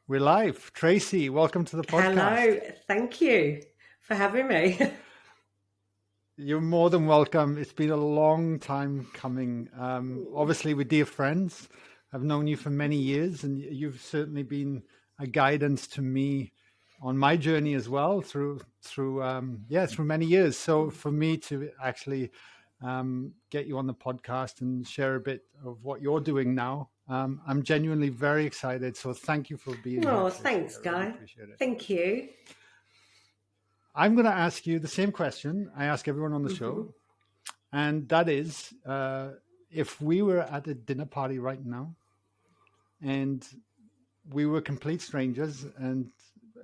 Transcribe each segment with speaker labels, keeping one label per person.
Speaker 1: We're live. Tracy, welcome to the podcast.
Speaker 2: Hello, thank you for having me.
Speaker 1: You're more than welcome. It's been a long time coming. Obviously, we're dear friends. I've known you for many years, and you've certainly been a guidance to me on my journey as well through many years. So for me to actually get you on the podcast and share a bit of what you're doing now, I'm genuinely very excited. So thank you for being here,
Speaker 2: Oh,
Speaker 1: Tracy.
Speaker 2: thanks,
Speaker 1: I really
Speaker 2: Guy.
Speaker 1: appreciate it.
Speaker 2: Thank you.
Speaker 1: I'm going to ask you the same question I ask everyone on the show. And that is, if we were at a dinner party right now and we were complete strangers and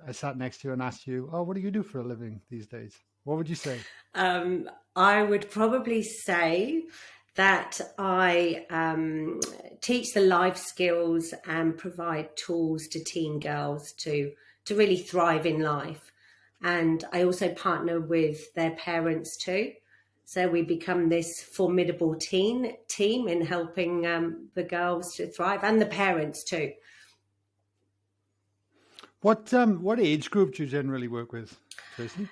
Speaker 1: I sat next to you and asked you, oh, what do you do for a living these days? What would you say?
Speaker 2: I would probably say that I teach the life skills and provide tools to teen girls to really thrive in life. And I also partner with their parents too. So we become this formidable team in helping the girls to thrive and the parents too.
Speaker 1: What age group do you generally work with, Tracy?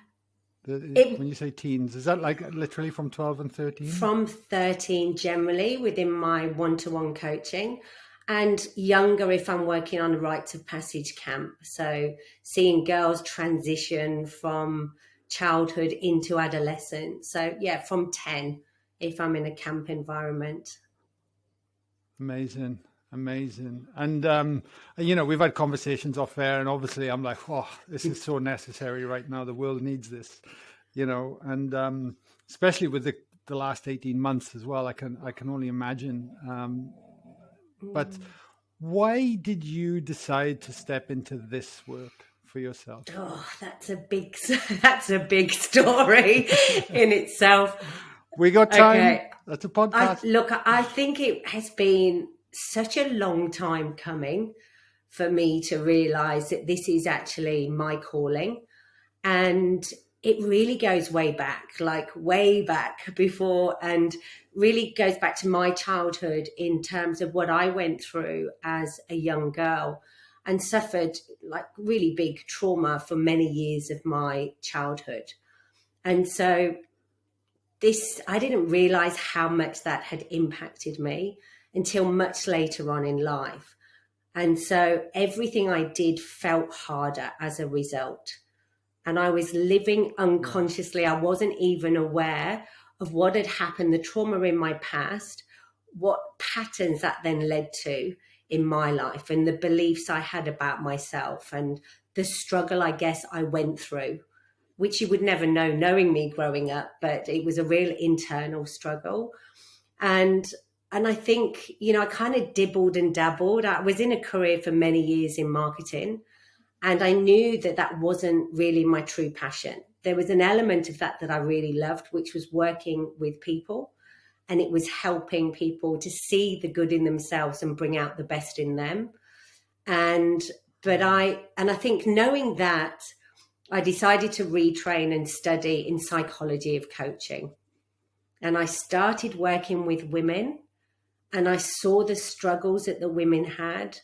Speaker 1: When you say teens, is that like literally from 12 and 13?
Speaker 2: From 13 generally within my one-to-one coaching, and younger if I'm working on a rites of passage camp. So seeing girls transition from childhood into adolescence. So yeah, from 10 if I'm in a camp environment.
Speaker 1: Amazing. And, we've had conversations off air and obviously I'm like, oh, this is so necessary right now. The world needs this, and especially with the last 18 months as well, I can only imagine. But why did you decide to step into this work for yourself?
Speaker 2: Oh, that's a big story in itself.
Speaker 1: We got time.
Speaker 2: Okay.
Speaker 1: That's a podcast.
Speaker 2: I think it has been such a long time coming for me to realize that this is actually my calling. And it really goes way back before, and really goes back to my childhood in terms of what I went through as a young girl and suffered like really big trauma for many years of my childhood. And so I didn't realize how much that had impacted me until much later on in life. And so everything I did felt harder as a result. And I was living unconsciously. I wasn't even aware of what had happened, the trauma in my past, what patterns that then led to in my life, and the beliefs I had about myself, and the struggle I guess I went through, which you would never know knowing me growing up, but it was a real internal struggle. And I think, I kind of dibbled and dabbled. I was in a career for many years in marketing, and I knew that that wasn't really my true passion. There was an element of that I really loved, which was working with people, and it was helping people to see the good in themselves and bring out the best in them. And I think knowing that, I decided to retrain and study in psychology of coaching. And I started working with women, and I saw the struggles that the women had.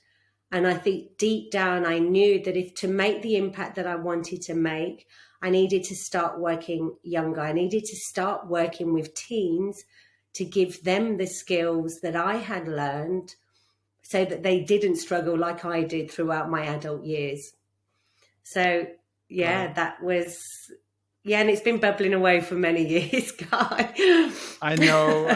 Speaker 2: And I think deep down, I knew that if to make the impact that I wanted to make, I needed to start working younger. I needed to start working with teens to give them the skills that I had learned so that they didn't struggle like I did throughout my adult years. So, yeah, that was... Yeah, and it's been bubbling away for many years, Guy.
Speaker 1: I know.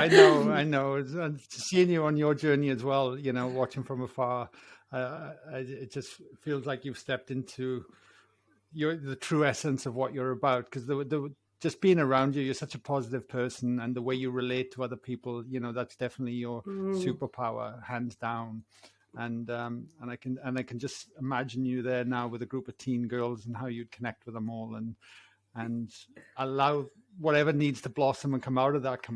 Speaker 1: Seeing you on your journey as well, watching from afar, it just feels like you've stepped into the true essence of what you're about. Because just being around you're such a positive person, and the way you relate to other people, that's definitely your superpower, hands down. And I can just imagine you there now with a group of teen girls and how you'd connect with them all and allow whatever needs to blossom and come out of that.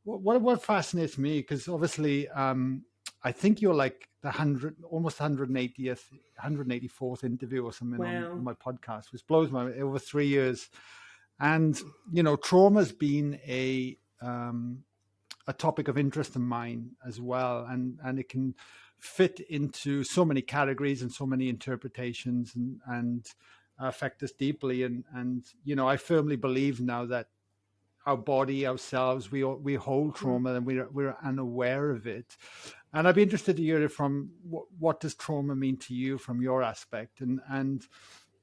Speaker 1: What fascinates me, because obviously I think you're like the almost 184th interview or something on my podcast, which blows my over 3 years. And trauma's been a topic of interest of mine as well, and it can fit into so many categories and so many interpretations, and affect us deeply. And I firmly believe now that our body, ourselves, we hold trauma, and we're unaware of it. And I'd be interested to hear it from what does trauma mean to you from your aspect, and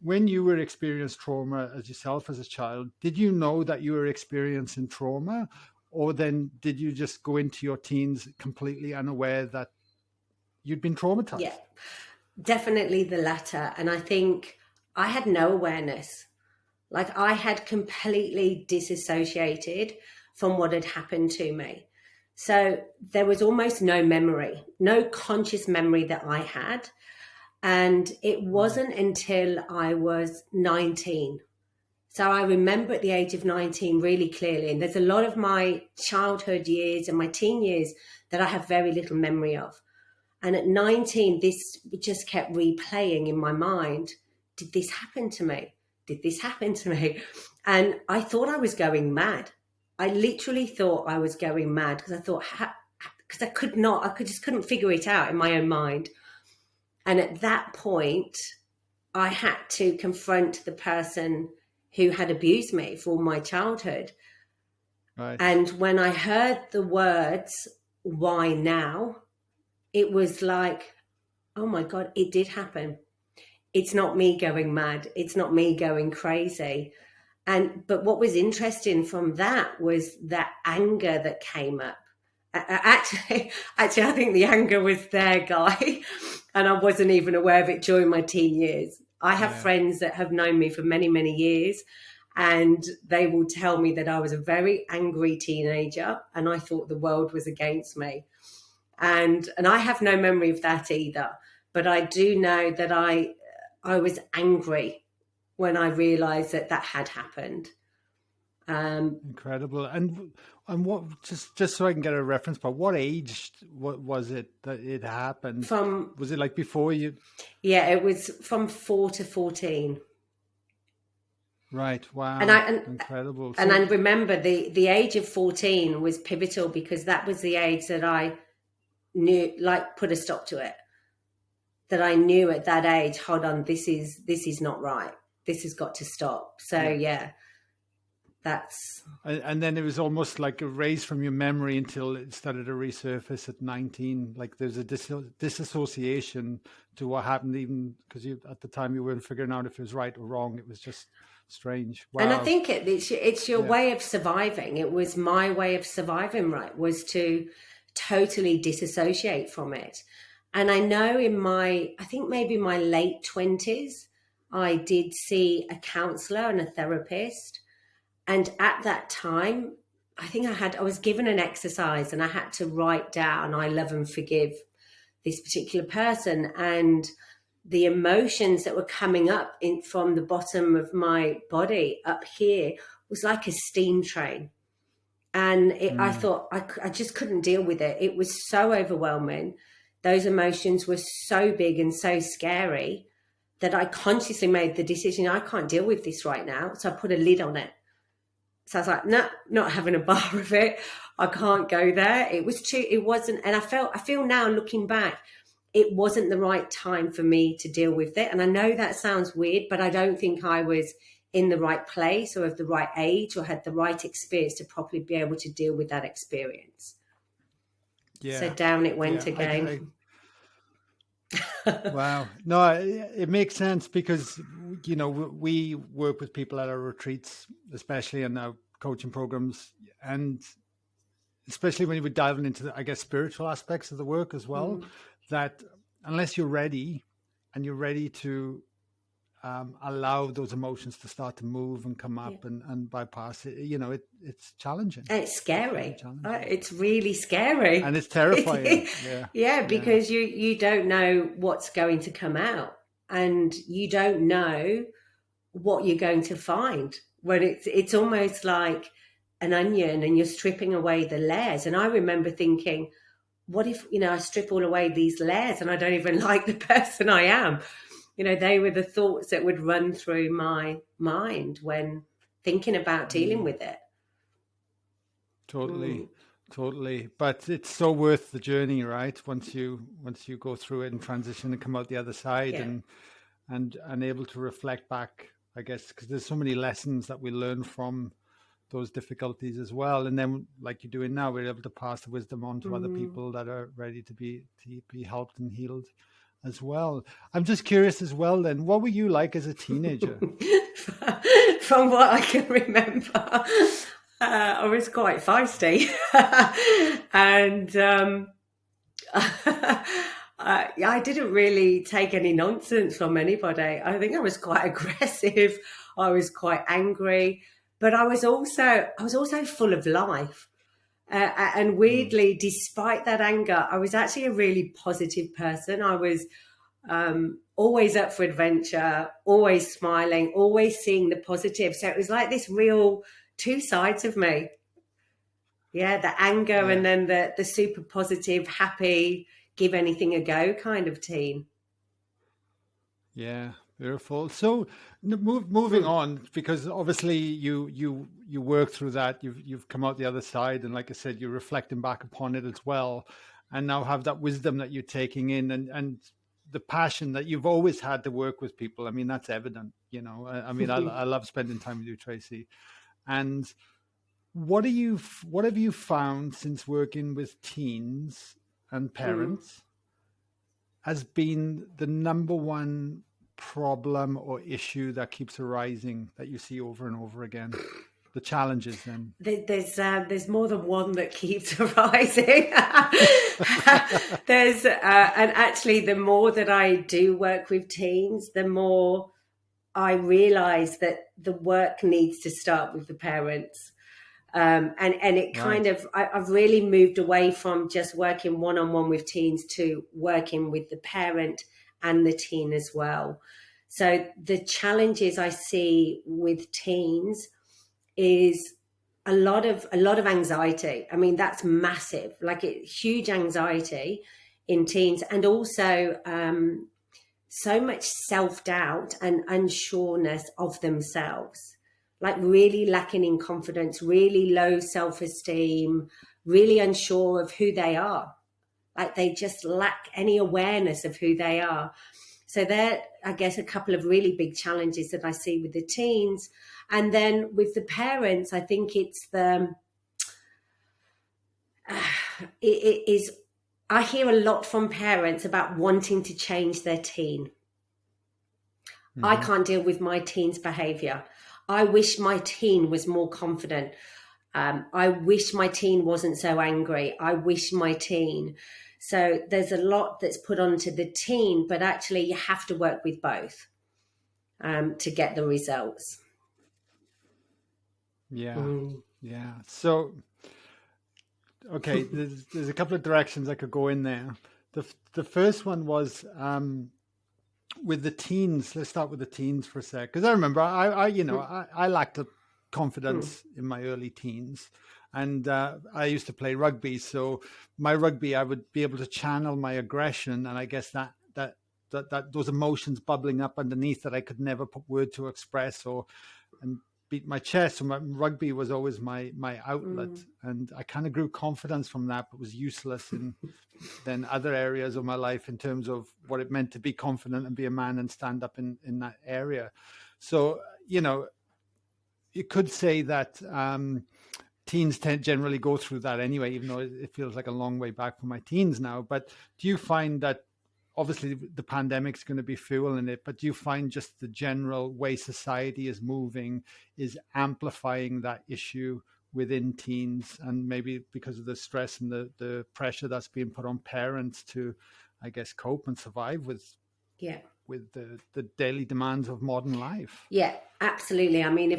Speaker 1: when you were experiencing trauma as yourself as a child, did you know that you were experiencing trauma, or then did you just go into your teens completely unaware that you'd been traumatized?
Speaker 2: Yeah, definitely the latter. And I think I had no awareness. Like, I had completely disassociated from what had happened to me. So there was almost no memory, no conscious memory that I had. And it wasn't until I was 19. So I remember at the age of 19 really clearly. And there's a lot of my childhood years and my teen years that I have very little memory of. And at 19, this just kept replaying in my mind. Did this happen to me? Did this happen to me? And I thought I was going mad. I literally thought I was going mad because I thought, because I just couldn't figure it out in my own mind. And at that point, I had to confront the person who had abused me for my childhood.
Speaker 1: Right.
Speaker 2: And when I heard the words, "Why now?" it was like, oh my God, it did happen. It's not me going mad. It's not me going crazy. But what was interesting from that was that anger that came up. Actually, I think the anger was there, Guy, and I wasn't even aware of it during my teen years. I have friends that have known me for many, many years, and they will tell me that I was a very angry teenager and I thought the world was against me. And I have no memory of that either. But I do know that I was angry when I realised that had happened.
Speaker 1: Incredible. And what, just so I can get a reference point, what age was it that it happened? Was it like before you?
Speaker 2: Yeah, it was from 4 to 14.
Speaker 1: Right. Wow. Incredible.
Speaker 2: And I remember the age of 14 was pivotal because that was the age that I knew, like, put a stop to it. That I knew at that age, hold on, this is not right. This has got to stop. So yeah. That's.
Speaker 1: And then it was almost like erased from your memory until it started to resurface at 19. Like there's a disassociation to what happened, even because at the time you weren't figuring out if it was right or wrong. It was just strange. Wow.
Speaker 2: And I think it's your way of surviving. It was my way of surviving, right? Was to totally disassociate from it. And I know I think maybe my late 20s, I did see a counsellor and a therapist. And at that time, I think I was given an exercise and I had to write down, I love and forgive this particular person. And the emotions that were coming up from the bottom of my body up here was like a steam train. And I thought I just couldn't deal with it. It was so overwhelming. Those emotions were so big and so scary that I consciously made the decision, I can't deal with this right now. So I put a lid on it. So I was like, no, not having a bar of it. I can't go there. It wasn't. And I feel now looking back, it wasn't the right time for me to deal with it. And I know that sounds weird, but I don't think I was in the right place or of the right age or had the right experience to properly be able to deal with that experience. Yeah. So down it went again.
Speaker 1: Wow. No, it makes sense because, we work with people at our retreats, especially in our coaching programs, and especially when we're diving into the, I guess, spiritual aspects of the work as well, that unless you're ready and you're ready to allow those emotions to start to move and come up and bypass it, it's challenging.
Speaker 2: And it's scary. It's really scary.
Speaker 1: And it's terrifying.
Speaker 2: Because you don't know what's going to come out and you don't know what you're going to find. When it's almost like an onion and you're stripping away the layers. And I remember thinking, what if, I strip all away these layers and I don't even like the person I am? They were the thoughts that would run through my mind when thinking about dealing with it.
Speaker 1: Totally. Totally. But it's so worth the journey, right? Once you go through it and transition and come out the other side,
Speaker 2: Yeah.
Speaker 1: and able to reflect back, I guess, because there's so many lessons that we learn from those difficulties as well. And then, like you're doing now, we're able to pass the wisdom on to other people that are ready to be helped and healed as well. I'm just curious as well then, what were you like as a teenager?
Speaker 2: From what I can remember, I was quite feisty. And I didn't really take any nonsense from anybody. I think I was quite aggressive. I was quite angry, but I was also full of life. And weirdly, despite that anger, I was actually a really positive person. I was always up for adventure, always smiling, always seeing the positive. So it was like this real two sides of me. Yeah, the anger and then the super positive, happy, give anything a go kind of teen.
Speaker 1: Yeah, beautiful. So moving on, because obviously you work through that. You've come out the other side, and like I said, you're reflecting back upon it as well, and now have that wisdom that you're taking in, and the passion that you've always had to work with people. I mean, that's evident. I mean, I love spending time with you, Tracey. And what have you found since working with teens and parents has been the number one problem or issue that keeps arising that you see over and over again? The challenges then.
Speaker 2: There's more than one that keeps arising. There's and actually the more that I do work with teens, the more I realise that the work needs to start with the parents. And it kind of, I've really moved away from just working one-on-one with teens to working with the parent and the teen as well. So the challenges I see with teens is a lot of anxiety. I mean, that's massive, like huge anxiety in teens, and also so much self-doubt and unsureness of themselves. Like really lacking in confidence, really low self-esteem, really unsure of who they are. Like they just lack any awareness of who they are. So they're, I guess, a couple of really big challenges that I see with the teens. And then with the parents, I think it's I hear a lot from parents about wanting to change their teen. I can't deal with my teen's behavior. I wish my teen was more confident. I wish my teen wasn't so angry. I wish my teen. So there's a lot that's put onto the teen, but actually you have to work with both to get the results.
Speaker 1: Yeah. Yeah. So, okay, there's a couple of directions I could go in there. The first one was with the teens. Let's start with the teens for a sec, because I remember I lacked a confidence in my early teens, and I used to play rugby. So my rugby, I would be able to channel my aggression, and I guess that those emotions bubbling up underneath that I could never put word to express and beat my chest. So my rugby was always my outlet, and I kind of grew confidence from that, but was useless in then other areas of my life in terms of what it meant to be confident and be a man and stand up in that area. So you could say that teens generally go through that anyway, even though it feels like a long way back from my teens now. But do you find that, obviously the pandemic's going to be fueling it, but do you find just the general way society is moving is amplifying that issue within teens, and maybe because of the stress and the pressure that's being put on parents to, I guess, cope and survive with the daily demands of modern life?
Speaker 2: Yeah, absolutely. I mean,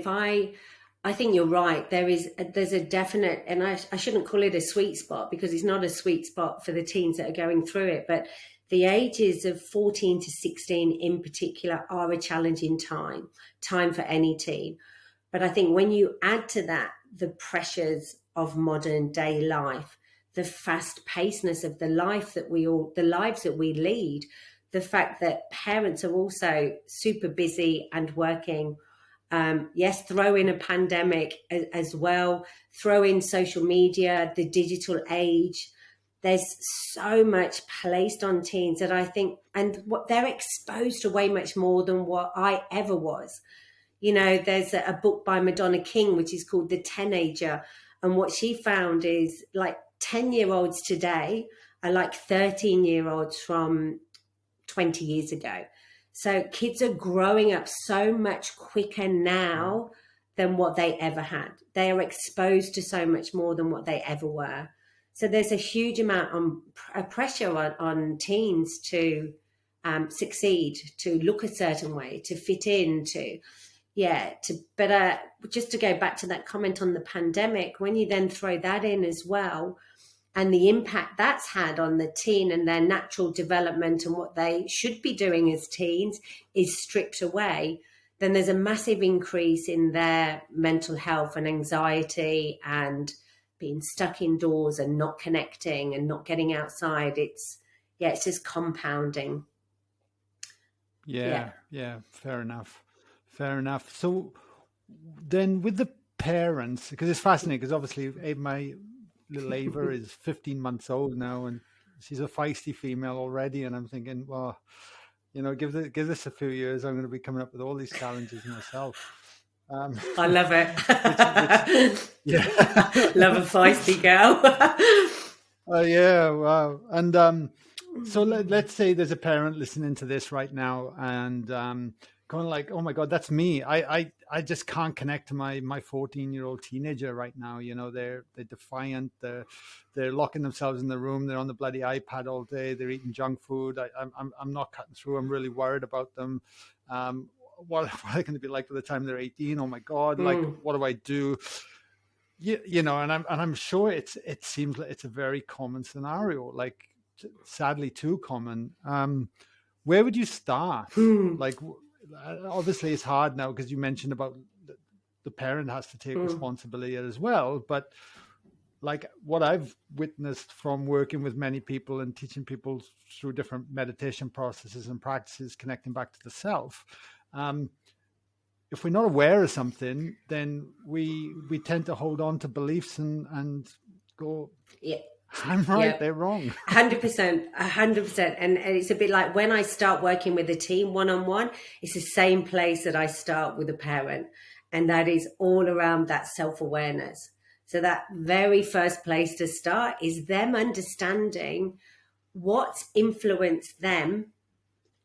Speaker 2: I think you're right. There's a definite, and I shouldn't call it a sweet spot because it's not a sweet spot for the teens that are going through it, but the ages of 14 to 16 in particular are a challenging time for any teen. But I think when you add to that the pressures of modern day life, the fast pacedness of the lives that we lead, the fact that parents are also super busy and working Yes, throw in a pandemic as well, throw in social media, the digital age. There's so much placed on teens that I think, and what they're exposed to way much more than what I ever was. You know, there's a book by Madonna King, which is called The Teenager. And what she found is like 10-year-olds today are like 13-year-olds from 20 years ago. So kids are growing up so much quicker now than what they ever had. They are exposed to so much more than what they ever were. So there's a huge amount of pressure on teens to succeed, to look a certain way, to fit in, but just to go back to that comment on the pandemic, when you then throw that in as well, and the impact that's had on the teen and their natural development and what they should be doing as teens is stripped away, then there's a massive increase in their mental health and anxiety and being stuck indoors and not connecting and not getting outside. It's just compounding.
Speaker 1: Yeah, fair enough. So then with the parents, because it's fascinating, because obviously my little Ava is 15 months old now, and she's a feisty female already. And I'm thinking, well, you know, give this a few years, I'm going to be coming up with all these challenges myself.
Speaker 2: I love it. Love a feisty girl.
Speaker 1: Yeah, wow. And so let's say there's a parent listening to this right now and going like, oh my God, that's me. I just can't connect to my 14-year-old teenager right now. You know, they're defiant. They're locking themselves in the room. They're on the bloody iPad all day. They're eating junk food. I'm not cutting through. I'm really worried about them. What are they going to be like by the time they're 18? Oh my God! Like, what do I do? You know, and I'm sure it seems like it's a very common scenario. Like, sadly, too common. Where would you start? Like, obviously, it's hard now because you mentioned about the parent has to take responsibility as well. But like what I've witnessed from working with many people and teaching people through different meditation processes and practices, connecting back to the self. If we're not aware of something, then we tend to hold on to beliefs and go, I'm right, they're wrong.
Speaker 2: 100%. And it's a bit like when I start working with a team one-on-one, it's the same place that I start with a parent. And that is all around that self-awareness. So that very first place to start is them understanding what's influenced them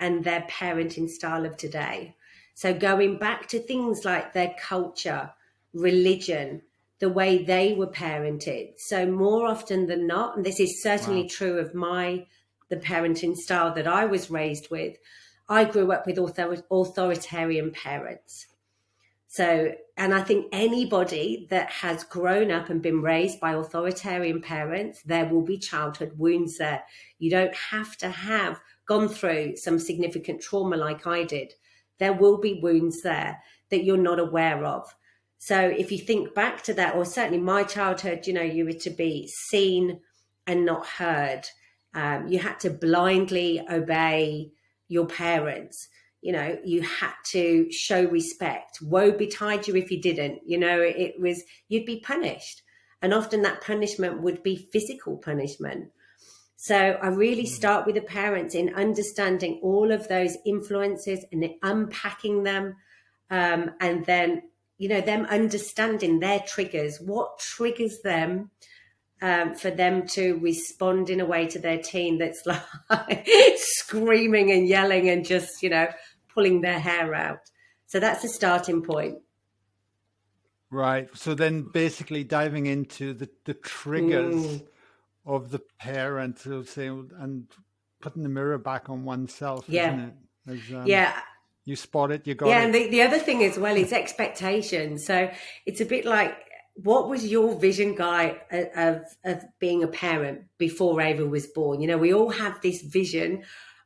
Speaker 2: and their parenting style of today. So going back to things like their culture, religion, the way they were parented. So more often than not, and this is certainly true of the parenting style that I was raised with, I grew up with authoritarian parents. So, and I think anybody that has grown up and been raised by authoritarian parents, there will be childhood wounds there. You don't have to have gone through some significant trauma like I did. There will be wounds there that you're not aware of. So if you think back to that, or certainly my childhood, you know, you were to be seen and not heard. You had to blindly obey your parents. You know, you had to show respect. Woe betide you if you didn't. You know, you'd be punished. And often that punishment would be physical punishment. So I really start with the parents in understanding all of those influences and unpacking them. And then, you know, them understanding their triggers, what triggers them for them to respond in a way to their teen that's like screaming and yelling and just, you know, pulling their hair out. So that's a starting point.
Speaker 1: Right. So then basically diving into the triggers of the parent, to say, and putting the mirror back on oneself, isn't it? You spot it, you got it.
Speaker 2: Yeah, and the other thing as well is expectations. So it's a bit like, what was your vision, Guy, of being a parent before Ava was born? You know, we all have this vision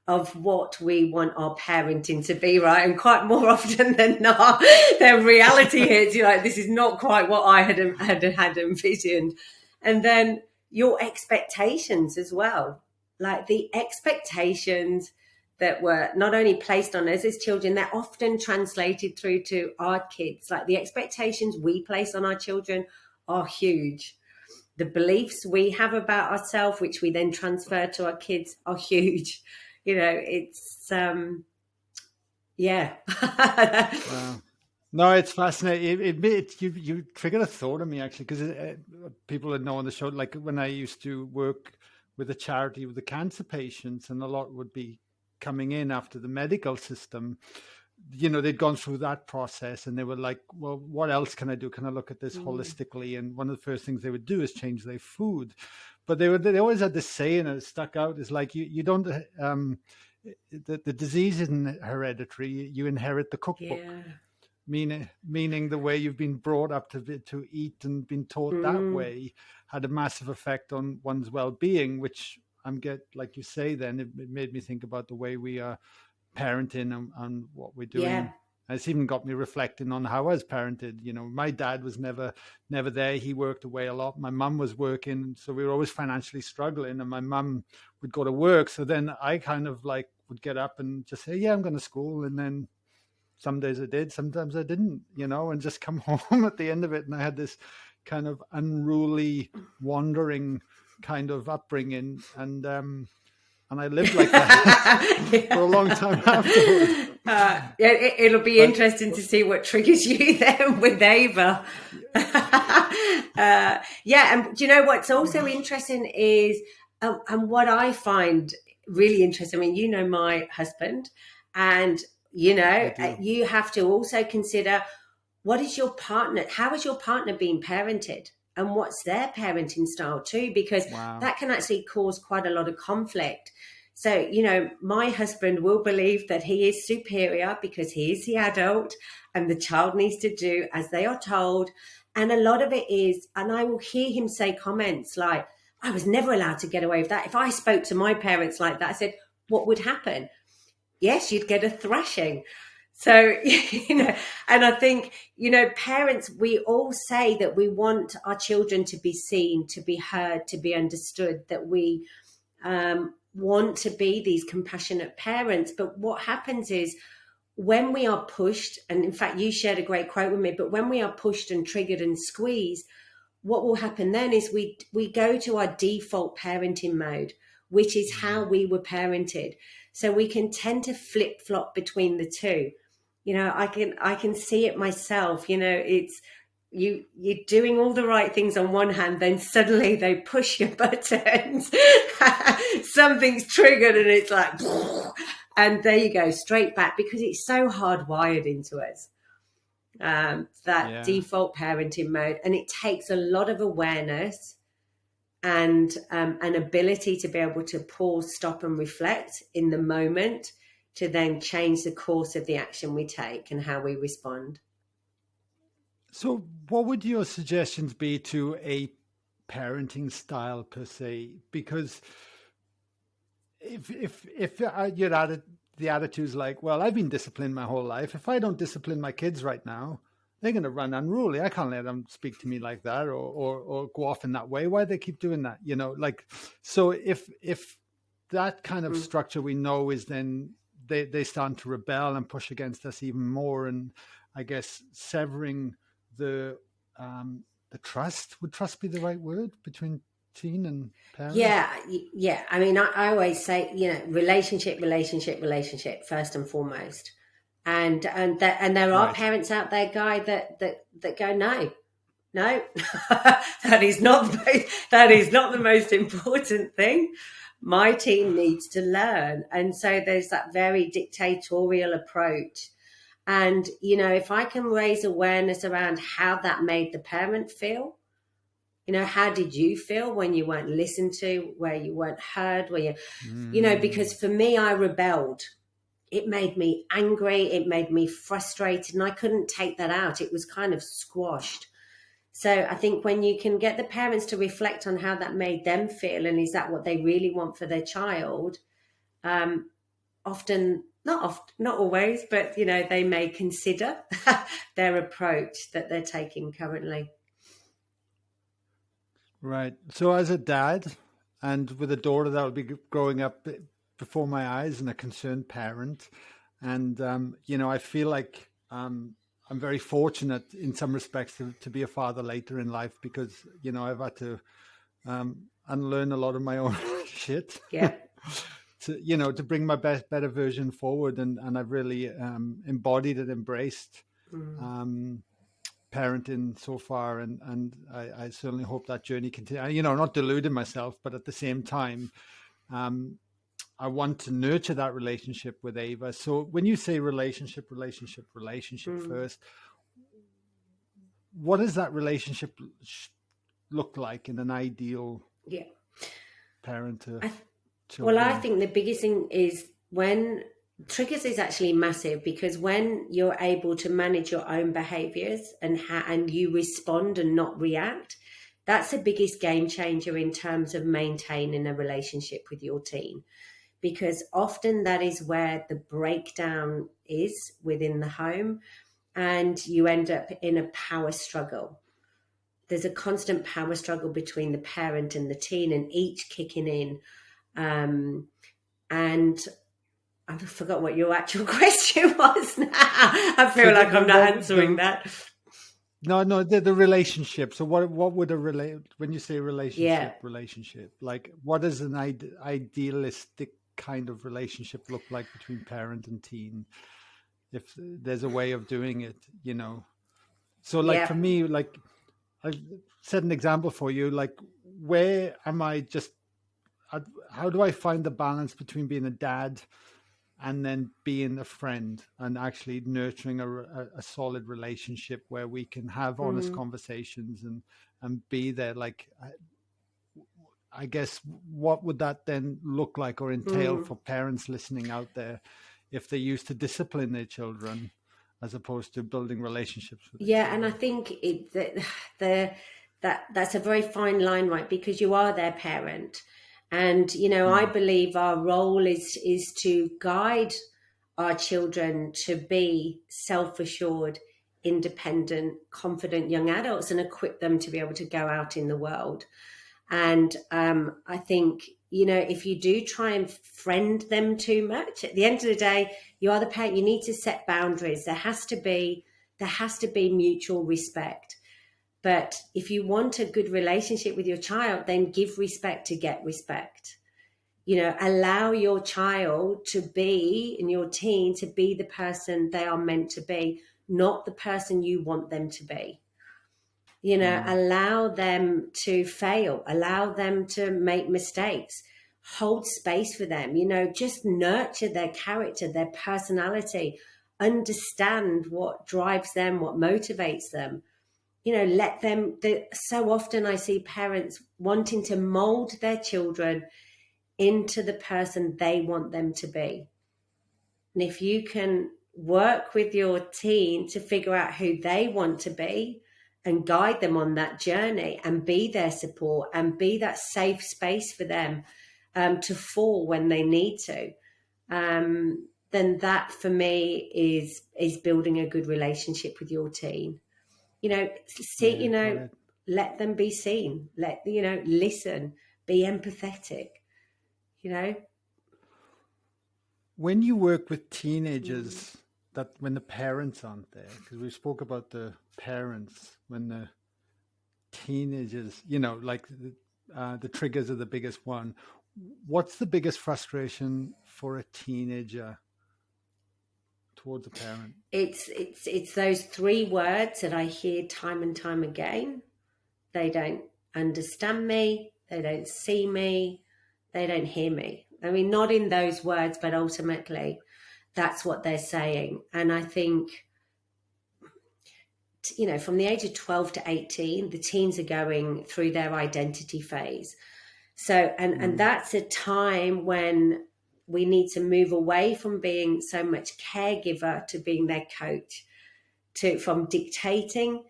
Speaker 2: of what we want our parenting to be, right? And quite more often than not, the reality hits, you're like, this is not quite what I had envisioned. And then your expectations as well, like the expectations that were not only placed on us as children, they're often translated through to our kids. Like the expectations we place on our children are huge. The beliefs we have about ourselves, which we then transfer to our kids, are huge. It's yeah.
Speaker 1: Wow. No, it's fascinating. You triggered a thought in me, actually, because people that know on the show, like when I used to work with a charity with the cancer patients, and a lot would be coming in after the medical system. They'd gone through that process, and they were like, well, what else can I do? Can I look at this holistically? And one of the first things they would do is change their food. But they always had this saying, and it stuck out, is like, you don't the disease isn't hereditary, you inherit the cookbook.
Speaker 2: Yeah.
Speaker 1: Meaning the way you've been brought up to eat and been taught that way had a massive effect on one's well-being, which like you say, then it made me think about the way we are parenting and what we're doing.
Speaker 2: Yeah.
Speaker 1: It's even got me reflecting on how I was parented. My dad was never there. He worked away a lot. My mum was working, so we were always financially struggling, and my mum would go to work. So then I kind of like would get up and just say, yeah, I'm going to school. And then some days I did, sometimes I didn't, and just come home at the end of it. And I had this kind of unruly, wandering kind of upbringing. And I lived like that for a long time afterwards.
Speaker 2: It'll be interesting to see what triggers you then with Ava. And do you know what's also interesting is, and what I find really interesting, I mean, my husband, and you have to also consider, how is your partner being parented, and what's their parenting style too, because that can actually cause quite a lot of conflict. So, my husband will believe that he is superior because he is the adult and the child needs to do as they are told. And a lot of it is, and I will hear him say comments like, I was never allowed to get away with that. If I spoke to my parents like that, I said, what would happen? Yes, you'd get a thrashing. So, and I think, parents, we all say that we want our children to be seen, to be heard, to be understood, that we want to be these compassionate parents. But what happens is when we are pushed, and in fact, you shared a great quote with me, but when we are pushed and triggered and squeezed, what will happen then is we go to our default parenting mode, which is how we were parented. So we can tend to flip-flop between the two. I can see it myself. It's you're doing all the right things on one hand, then suddenly they push your buttons, something's triggered, and it's like, and there you go, straight back, because it's so hardwired into us, default parenting mode. And it takes a lot of awareness and an ability to be able to pause, stop, and reflect in the moment to then change the course of the action we take and how we respond.
Speaker 1: So what would your suggestions be to a parenting style per se? Because if the attitude's like, well, I've been disciplined my whole life. If I don't discipline my kids right now, they're going to run unruly. I can't let them speak to me like that or go off in that way. Why do they keep doing that? So if that kind of structure we know is then they start to rebel and push against us even more. And I guess severing the trust, would trust be the right word, between teen and parent?
Speaker 2: Yeah. I mean, I always say, relationship first and foremost. And there are parents out there, Guy, that go, no, that is not the most important thing. My team needs to learn. And so there's that very dictatorial approach. And, if I can raise awareness around how that made the parent feel, how did you feel when you weren't listened to, where you weren't heard, where because for me, I rebelled. It made me angry. It made me frustrated, and I couldn't take that out. It was kind of squashed. So I think when you can get the parents to reflect on how that made them feel, and is that what they really want for their child, often, not always, but, they may consider their approach that they're taking currently.
Speaker 1: Right. So as a dad and with a daughter that will be growing up before my eyes and a concerned parent. And, you know, I feel like I'm very fortunate in some respects to be a father later in life because, you know, I've had to unlearn a lot of my own shit.
Speaker 2: Yeah.
Speaker 1: To, you know, to bring my better version forward. And I've really embodied and embraced parenting so far. And I certainly hope that journey continues. You know, not deluding myself, but at the same time, I want to nurture that relationship with Ava. So when you say relationship first, what does that relationship look like in an ideal parent to children?
Speaker 2: Well, I think the biggest thing is when triggers is actually massive, because when you're able to manage your own behaviors and you respond and not react, that's the biggest game changer in terms of maintaining a relationship with your teen. Because often that is where the breakdown is within the home, and you end up in a power struggle. There's a constant power struggle between the parent and the teen, and each kicking in. And I forgot what your actual question was now. I feel like I'm not answering that.
Speaker 1: No, the relationship. So what would when you say relationship, like what is an idealistic kind of relationship look like between parent and teen, if there's a way of doing it, you know? So like for me, like I set an example for you, like where am I how do I find the balance between being a dad and then being a friend and actually nurturing a solid relationship where we can have honest conversations and be there? Like, I guess, what would that then look like or entail for parents listening out there if they used to discipline their children as opposed to building relationships with their children?
Speaker 2: And I think that's a very fine line, right? Because you are their parent. And, you know, I believe our role is to guide our children to be self-assured, independent, confident young adults and equip them to be able to go out in the world. And I think, you know, if you do try and friend them too much, at the end of the day, you are the parent. You need to set boundaries. There has to be mutual respect. But if you want a good relationship with your child, then give respect to get respect. You know, allow your child to be, and your teen to be the person they are meant to be, not the person you want them to be. You know, allow them to fail, allow them to make mistakes, hold space for them, you know, just nurture their character, their personality, understand what drives them, what motivates them. You know, let them, so often I see parents wanting to mold their children into the person they want them to be. And if you can work with your teen to figure out who they want to be and guide them on that journey and be their support and be that safe space for them to fall when they need to, then that for me is building a good relationship with your teen. You know, let them be seen. Listen, be empathetic, you know.
Speaker 1: When you work with teenagers, when the parents aren't there, because we spoke about the parents, when the teenagers, you know, like the triggers are the biggest one. What's the biggest frustration for a teenager towards a parent?
Speaker 2: It's those three words that I hear time and time again. They don't understand me, they don't see me, they don't hear me. I mean, not in those words, but ultimately that's what they're saying. And I think, you know, from the age of 12 to 18, the teens are going through their identity phase. So, and that's a time when we need to move away from being so much caregiver to being their coach, from dictating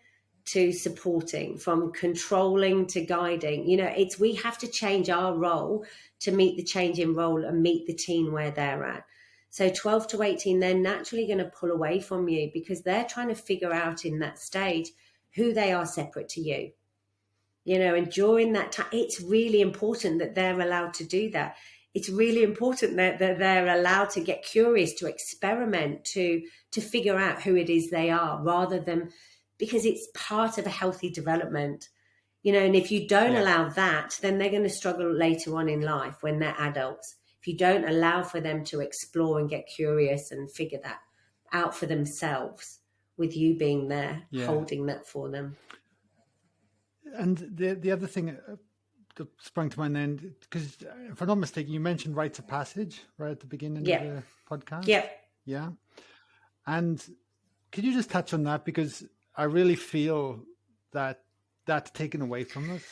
Speaker 2: to supporting, from controlling to guiding. You know, we have to change our role to meet the changing role and meet the teen where they're at. So 12 to 18, they're naturally going to pull away from you because they're trying to figure out in that stage who they are separate to you. You know, and during that time, it's really important that they're allowed to do that. it's really important that they're allowed to get curious, to experiment, to figure out who it is they are, rather than, because it's part of a healthy development. And if you don't allow that, then they're going to struggle later on in life when they're adults. If you don't allow for them to explore and get curious and figure that out for themselves, with you being there, holding that for them.
Speaker 1: And the other thing that sprung to mind then, because if I'm not mistaken, you mentioned rites of passage right at the beginning of the podcast. Yeah. And could you just touch on that? Because I really feel that that's taken away from us,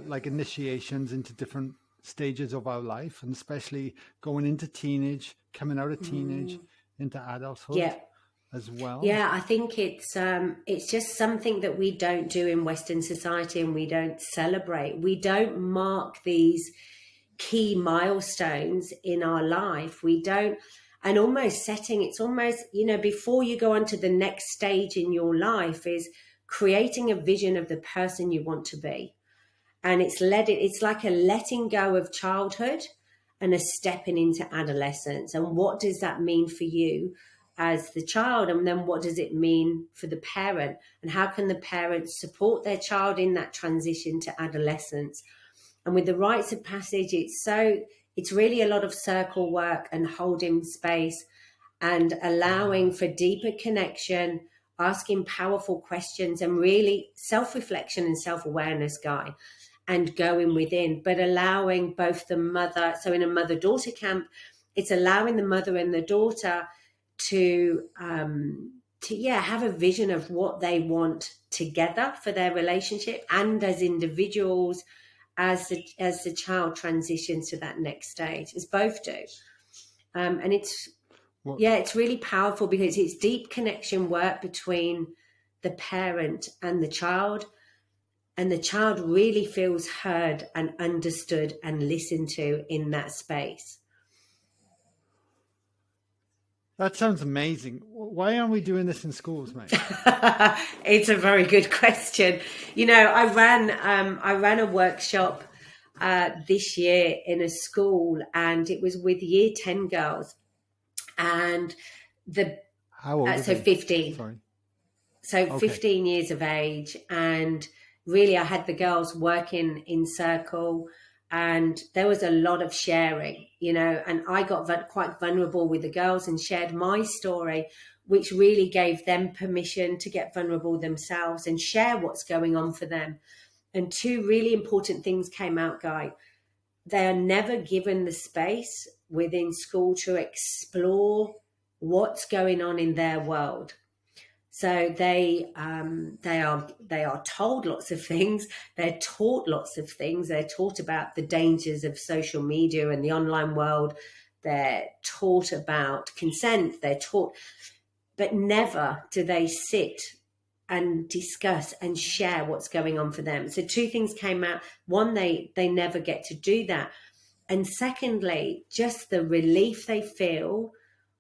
Speaker 1: like initiations into different stages of our life, and especially going into teenage, coming out of teenage into adulthood as well.
Speaker 2: Yeah, I think it's just something that we don't do in Western society, and we don't celebrate. We don't mark these key milestones in our life. We don't, and almost setting, it's almost, before you go on to the next stage in your life, is creating a vision of the person you want to be. And it's like a letting go of childhood and a stepping into adolescence. And what does that mean for you as the child? And then what does it mean for the parent? And how can the parents support their child in that transition to adolescence? And with the rites of passage, it's really a lot of circle work and holding space and allowing for deeper connection, asking powerful questions, and really self-reflection and self-awareness, Guy, and going within, but allowing both the mother. So in a mother-daughter camp, it's allowing the mother and the daughter to have a vision of what they want together for their relationship, and as individuals, as the child transitions to that next stage, as both do. And it's really powerful, because it's deep connection work between the parent and the child really feels heard and understood and listened to in that space.
Speaker 1: That sounds amazing. Why aren't we doing this in schools, mate?
Speaker 2: It's a very good question. I ran a workshop this year in a school, and it was with year 10 girls, and
Speaker 1: how old?
Speaker 2: So 15.
Speaker 1: Sorry.
Speaker 2: So okay. 15 years of age, and really I had the girls working in circle, and there was a lot of sharing, and I got quite vulnerable with the girls and shared my story, which really gave them permission to get vulnerable themselves and share what's going on for them. And two really important things came out, Guy. They are never given the space within school to explore what's going on in their world. So they are told lots of things. They're taught lots of things. They're taught about the dangers of social media and the online world. They're taught about consent. They're taught, but never do they sit and discuss and share what's going on for them. So two things came out. One, they never get to do that. And secondly, just the relief they feel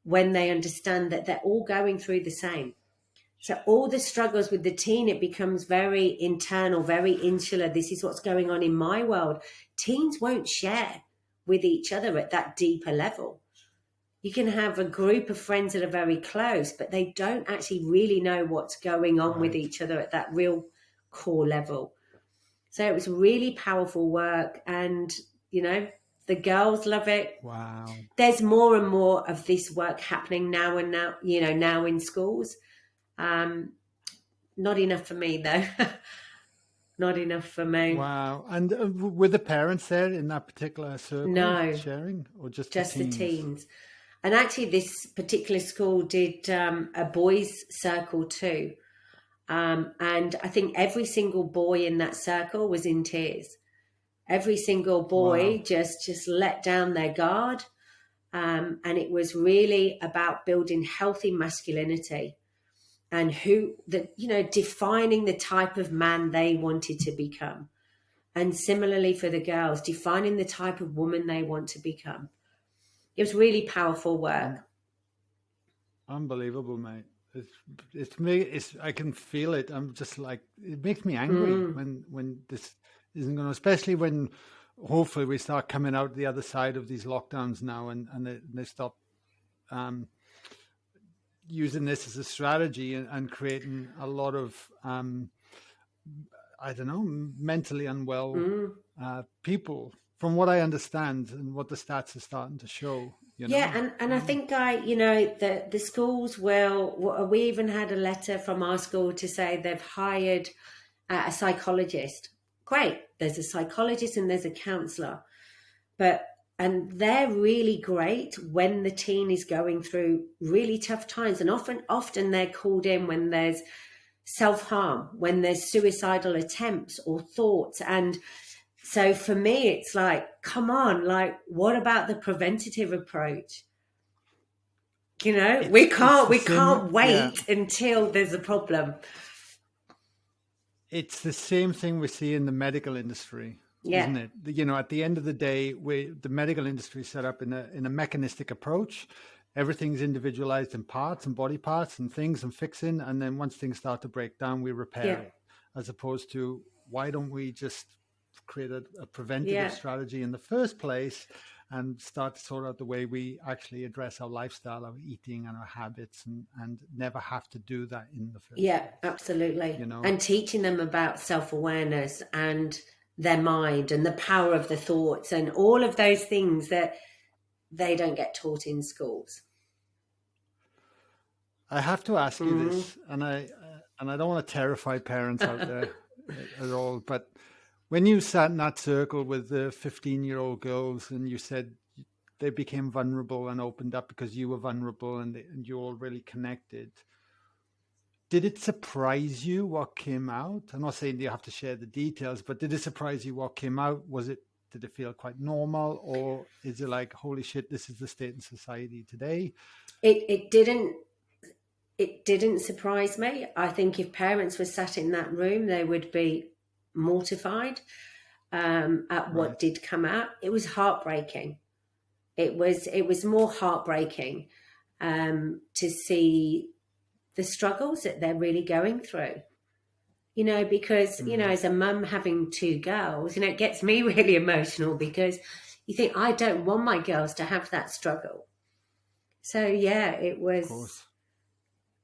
Speaker 2: when they understand that they're all going through the same. So all the struggles with the teen, it becomes very internal, very insular. This is what's going on in my world. Teens won't share with each other at that deeper level. You can have a group of friends that are very close, but they don't actually really know what's going on with each other at that real core level. So it was really powerful work, and, the girls love it.
Speaker 1: Wow.
Speaker 2: There's more and more of this work happening now in schools. Not enough for me, though. Not enough for me.
Speaker 1: Wow. And were the parents there in that particular circle?
Speaker 2: No.
Speaker 1: Sharing? Or just
Speaker 2: the teens? And actually, this particular school did a boys' circle too. And I think every single boy in that circle was in tears. Every single boy just let down their guard. And it was really about building healthy masculinity, and defining the type of man they wanted to become. And similarly for the girls, defining the type of woman they want to become. It was really powerful work.
Speaker 1: Unbelievable, mate. I can feel it. I'm just like, it makes me angry when this isn't going to, especially when hopefully we start coming out the other side of these lockdowns now, and they stop using this as a strategy and creating a lot of I don't know, mentally unwell people, from what I understand and what the stats are starting to show.
Speaker 2: Yeah, and I think, the schools we even had a letter from our school to say they've hired a psychologist. Great, there's a psychologist and there's a counsellor, and they're really great when the teen is going through really tough times, and often they're called in when there's self-harm, when there's suicidal attempts or thoughts. And so for me, it's like, come on, like, what about the preventative approach? We can't wait until there's a problem.
Speaker 1: It's the same thing we see in the medical industry, isn't it? At the end of the day, the medical industry is set up in a mechanistic approach. Everything's individualized in parts and body parts and things and fixing. And then once things start to break down, we repair it, as opposed to, why don't we just create a preventative strategy in the first place and start to sort out the way we actually address our lifestyle, our eating and our habits, and never have to do that in the first place.
Speaker 2: Absolutely. And teaching them about self-awareness and their mind and the power of the thoughts and all of those things that they don't get taught in schools.
Speaker 1: I have to ask you this, and I don't want to terrify parents out there at all, but when you sat in that circle with the 15-year-old girls and you said they became vulnerable and opened up because you were vulnerable and you all really connected, did it surprise you what came out? I'm not saying you have to share the details, but did it surprise you what came out? Did it feel quite normal, or is it like, holy shit, this is the state in society today?
Speaker 2: It didn't surprise me. I think if parents were sat in that room, they would be mortified at what did come out. It was heartbreaking. It was more heartbreaking to see the struggles that they're really going through. Because, as a mum having two girls, it gets me really emotional, because you think, I don't want my girls to have that struggle. So, it was,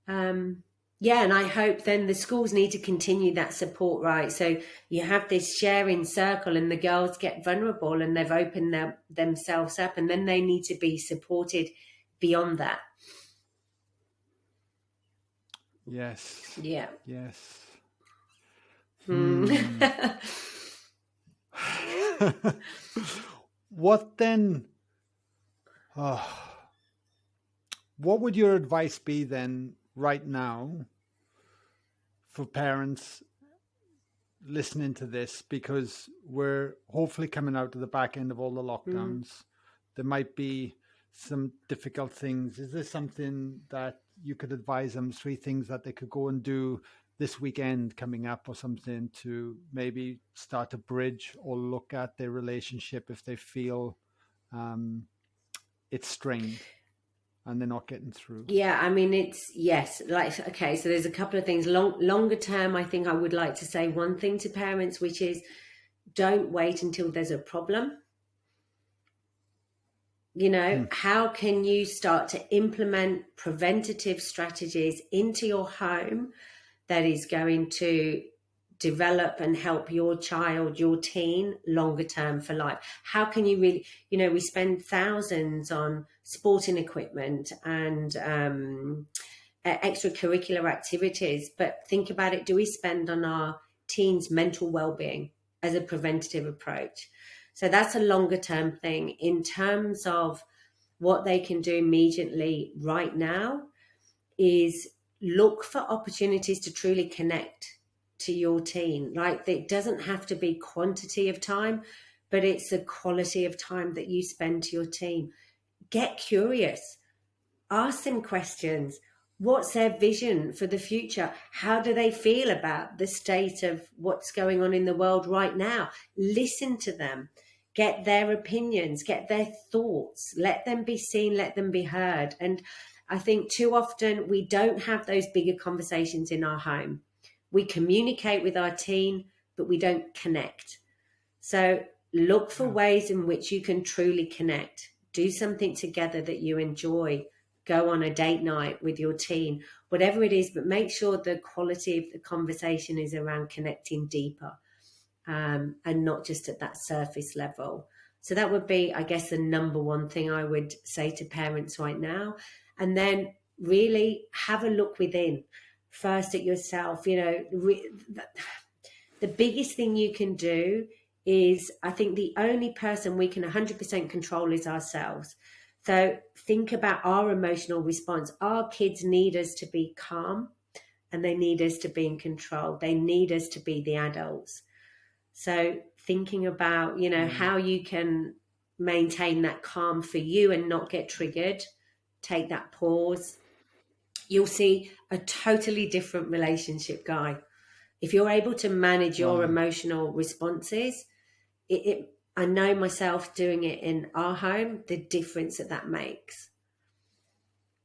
Speaker 2: and I hope then the schools need to continue that support, right? So you have this sharing circle and the girls get vulnerable and they've opened themselves up, and then they need to be supported beyond that.
Speaker 1: Yes.
Speaker 2: Yeah.
Speaker 1: Yes. What then? What would your advice be then, right now, for parents listening to this? Because we're hopefully coming out to the back end of all the lockdowns. There might be some difficult things. Is there something that you could advise them, 3 things that they could go and do this weekend coming up or something, to maybe start to bridge or look at their relationship if they feel it's strained and they're not getting through?
Speaker 2: Yeah, I mean, okay, so there's a couple of things. Longer term, I think I would like to say one thing to parents, which is, don't wait until there's a problem. How can you start to implement preventative strategies into your home that is going to develop and help your child, your teen, longer term for life? How can you really, we spend thousands on sporting equipment and extracurricular activities, but think about it, do we spend on our teens' mental well-being as a preventative approach? So that's a longer term thing. In terms of what they can do immediately right now is look for opportunities to truly connect to your teen. Like, it doesn't have to be quantity of time, but it's the quality of time that you spend to your teen. Get curious. Ask them questions. What's their vision for the future? How do they feel about the state of what's going on in the world right now? Listen to them. Get their opinions, get their thoughts, let them be seen, let them be heard. And I think too often we don't have those bigger conversations in our home. We communicate with our teen, but we don't connect. So look for ways in which you can truly connect. Do something together that you enjoy. Go on a date night with your teen, whatever it is, but make sure the quality of the conversation is around connecting deeper, and not just at that surface level. So that would be, I guess, the number one thing I would say to parents right now. And then really have a look within first at yourself. The biggest thing you can do is, I think the only person we can 100% control is ourselves. So think about our emotional response. Our kids need us to be calm, and they need us to be in control. They need us to be the adults. So thinking about, how you can maintain that calm for you and not get triggered, take that pause. You'll see a totally different relationship, Guy. If you're able to manage your emotional responses, I know myself doing it in our home, the difference that makes.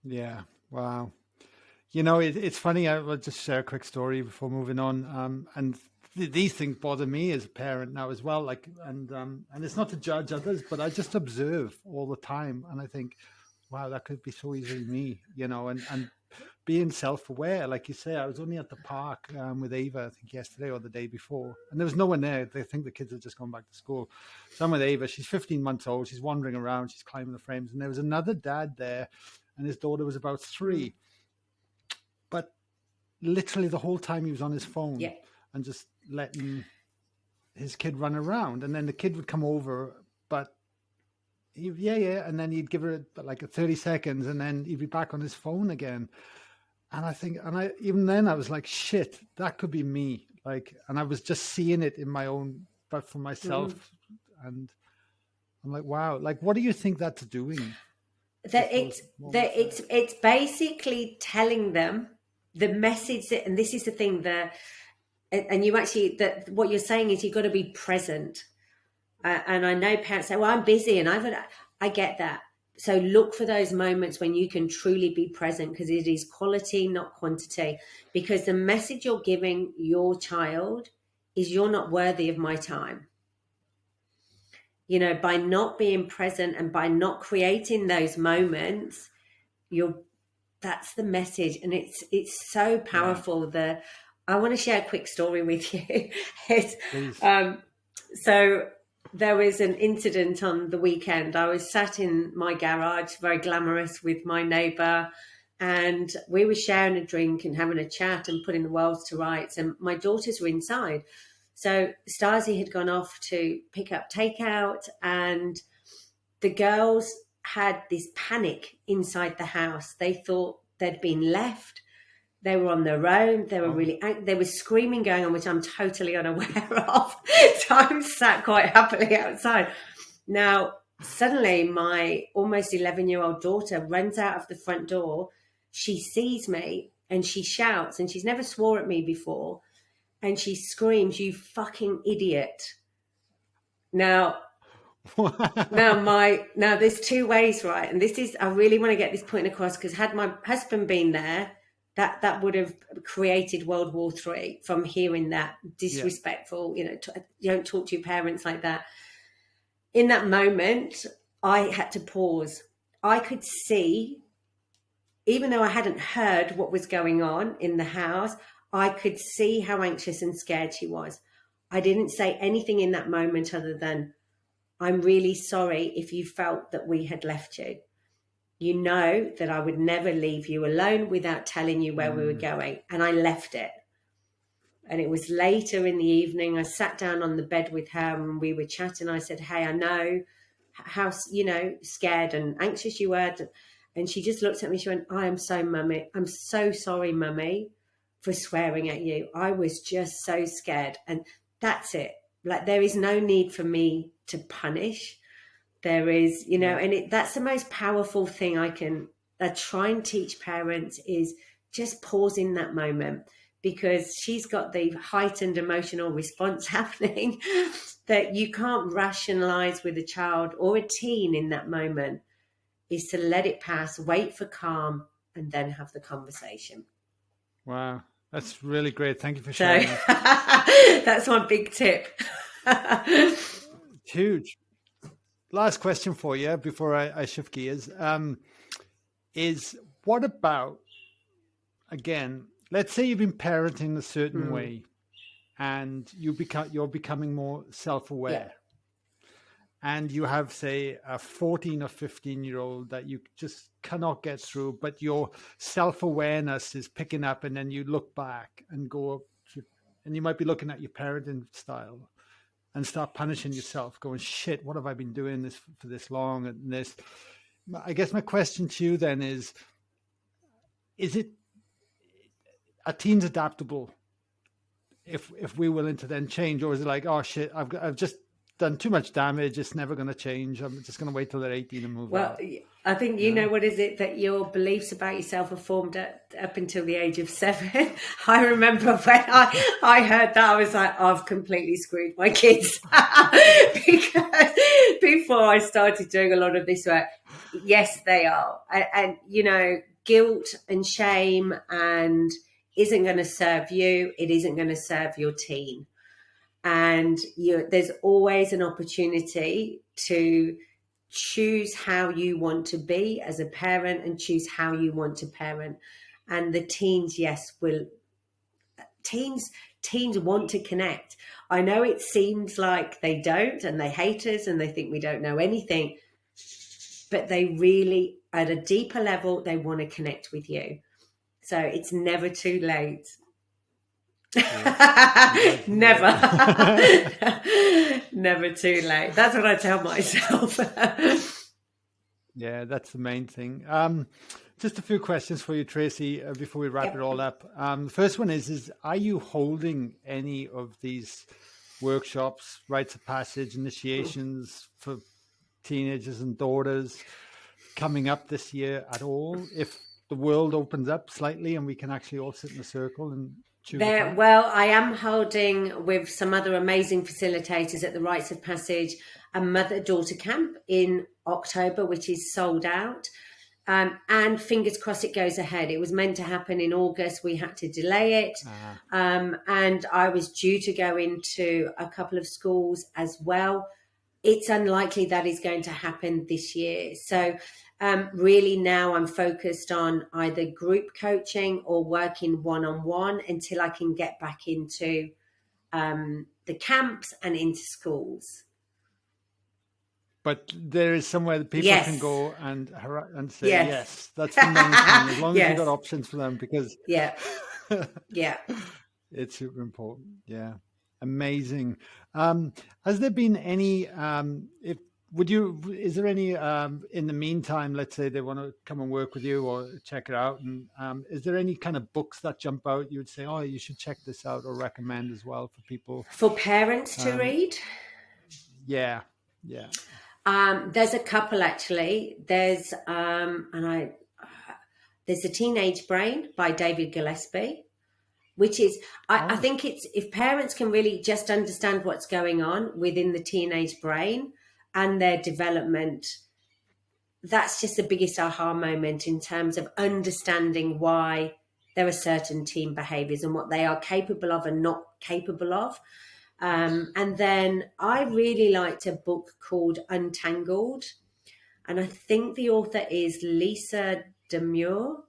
Speaker 1: Yeah. Wow. It's funny. I will just share a quick story before moving on. And these things bother me as a parent now as well. And it's not to judge others, but I just observe all the time, and I think, wow, that could be so easily me. And being self-aware, like you say. I was only at the park with Ava, I think yesterday or the day before, and there was no one there. They think the kids had just gone back to school. So I'm with Ava. She's 15 months old. She's wandering around. She's climbing the frames, and there was another dad there, and his daughter was about 3. But literally the whole time he was on his phone, and just letting his kid run around. And then the kid would come over, but and then he'd give her like a 30 seconds, and then he'd be back on his phone again. And I think, even then I was like, shit, that could be me. And I was just seeing it in my own, but for myself. And I'm like, wow, what do you think that's doing?
Speaker 2: It's basically telling them the message and this is the thing and you actually, that what you're saying is you've got to be present. And I know parents say, well, I'm busy, and I get that. So look for those moments when you can truly be present, because it is quality, not quantity. Because the message you're giving your child is, you're not worthy of my time. By not being present and by not creating those moments, that's the message. And it's so powerful. I want to share a quick story with you. So there was an incident on the weekend. I was sat in my garage, very glamorous, with my neighbour, and we were sharing a drink and having a chat and putting the world to rights, and my daughters were inside. So Stasi had gone off to pick up takeout, and the girls had this panic inside the house. They thought they'd been left. They were on their own. They were there was screaming going on, which I'm totally unaware of. So I'm sat quite happily outside. Now, suddenly my almost 11-year-old daughter runs out of the front door. She sees me and she shouts, and she's never swore at me before. And she screams, "You fucking idiot." Now there's two ways, right? And I really want to get this point across, because had my husband been there, that would have created World War III from hearing that disrespectful, you don't talk to your parents like that. In that moment, I had to pause. I could see, even though I hadn't heard what was going on in the house, I could see how anxious and scared she was. I didn't say anything in that moment other than, "I'm really sorry if you felt that we had left you. You know that I would never leave you alone without telling you where we were going." And I left it. And it was later in the evening, I sat down on the bed with her and we were chatting. I said, "Hey, I know how, scared and anxious you were." And she just looked at me. She went, I'm so sorry, Mummy, for swearing at you. I was just so scared." And that's it. There is no need for me to punish. There is, and that's the most powerful thing I try and teach parents, is just pause in that moment, because she's got the heightened emotional response happening that you can't rationalize with a child or a teen in that moment, is to let it pass, wait for calm, and then have the conversation.
Speaker 1: Wow. That's really great. Thank you for sharing.
Speaker 2: That's my big tip.
Speaker 1: Huge. Last question for you before I shift gears, is what about, again, let's say you've been parenting a certain way and you're becoming more self-aware. And you have, say, a 14 or 15-year-old that you just cannot get through, but your self-awareness is picking up, and then you look back and and you might be looking at your parenting style and start punishing yourself, going, shit, what have I been doing this for this long? And this, I guess my question to you then is it, are teens adaptable if we're willing to then change, or is it like, oh shit, I've just done too much damage, it's never going to change, I'm just going to wait till they're 18 and move out?
Speaker 2: I think you know what is it that your beliefs about yourself are formed up until the age of 7. I remember when I heard that, I was like, I've completely screwed my kids. Because before I started doing a lot of this work, yes, they are. And you know, guilt and shame and isn't going to serve you. It isn't going to serve your teen. And there's always an opportunity to choose how you want to be as a parent and choose how you want to parent. And the teens, yes, teens want to connect. I know it seems like they don't, and they hate us and they think we don't know anything, but they really, at a deeper level, they want to connect with you. So it's never too late. Yeah. Never. Never too late. That's what I tell myself.
Speaker 1: Yeah, that's the main thing. Just a few questions for you, Tracey, before we wrap it all up. The first one is are you holding any of these workshops, rites of passage, initiations for teenagers and daughters coming up this year at all? If the world opens up slightly and we can actually all sit in a circle and
Speaker 2: well, I am holding with some other amazing facilitators at the Rites of Passage a mother-daughter camp in October, which is sold out. And fingers crossed it goes ahead. It was meant to happen in August. We had to delay it. And I was due to go into a couple of schools as well. It's unlikely that is going to happen this year. So really now I'm focused on either group coaching or working one-on-one until I can get back into the camps and into schools.
Speaker 1: But there is somewhere that people can go and say, yes, that's the main thing, as long as you've got options for them, because it's super important. Yeah. Amazing. Has there been any, is there any, in the meantime, let's say they want to come and work with you or check it out, and is there any kind of books that jump out you would say, oh, you should check this out, or recommend as well for people? For
Speaker 2: parents to read?
Speaker 1: Yeah.
Speaker 2: There's a couple actually. There's there's The Teenage Brain by David Gillespie, which is, I think it's, if parents can really just understand what's going on within the teenage brain and their development, that's just the biggest aha moment in terms of understanding why there are certain teen behaviors and what they are capable of and not capable of. And then I really liked a book called Untangled, and I think the author is Lisa Demure,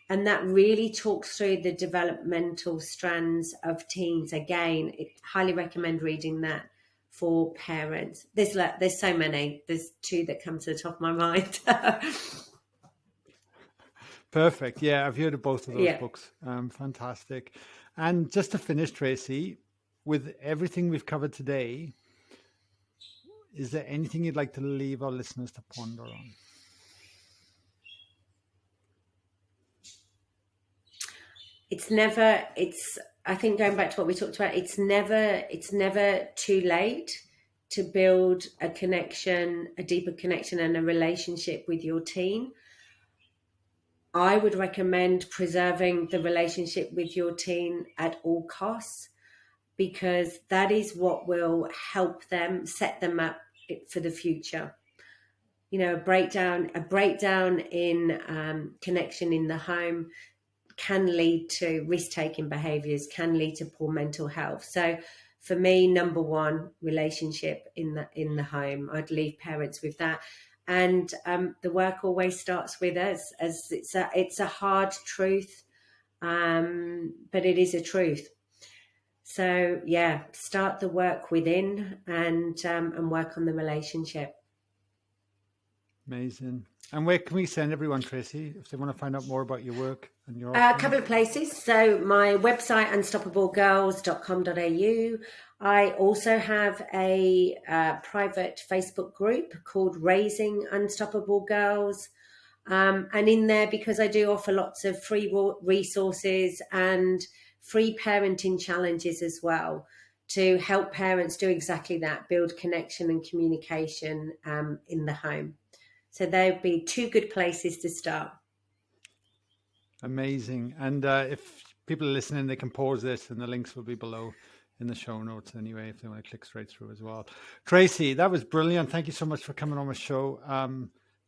Speaker 2: and that really talks through the developmental strands of teens. Again, I highly recommend reading that for parents. There's so many. There's two that come to the top of my mind.
Speaker 1: Perfect. Yeah, I've heard of both of those books. Fantastic. And just to finish, Tracey, with everything we've covered today, is there anything you'd like to leave our listeners to ponder on?
Speaker 2: I think going back to what we talked about, it's never too late to build a connection, a deeper connection and a relationship with your teen. I would recommend preserving the relationship with your teen at all costs, because that is what will help them, set them up for the future. You know, a breakdown in connection in the home can lead to risk-taking behaviours, can lead to poor mental health. So for me, number one, relationship in the home. I'd leave parents with that. And the work always starts with us, as it's a hard truth, but it is a truth. So yeah, start the work within and work on the relationship.
Speaker 1: Amazing. And where can we send everyone, Tracey, if they want to find out more about your work and your
Speaker 2: A couple of places. So my website, unstoppablegirls.com.au. I also have a private Facebook group called Raising Unstoppable Girls. And in there, because I do offer lots of free resources and free parenting challenges as well, to help parents do exactly that, build connection and communication in the home. So there'd be two good places to start.
Speaker 1: Amazing. And if people are listening, they can pause this and the links will be below in the show notes anyway, if they want to click straight through as well. Tracey, that was brilliant. Thank you so much for coming on my show.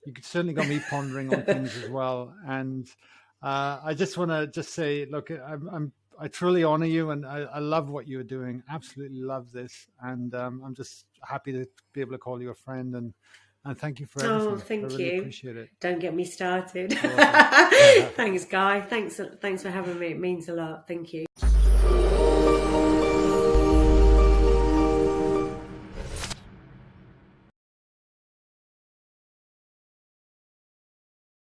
Speaker 1: You certainly got me pondering on things as well. And I just want to say, look, I truly honor you, and I love what you're doing. Absolutely love this. And I'm just happy to be able to call you a friend, and thank you for everything.
Speaker 2: Oh, thank
Speaker 1: I really
Speaker 2: you.
Speaker 1: Appreciate it.
Speaker 2: Don't get me started. Thanks, Guy. Thanks for having me. It means a lot. Thank you.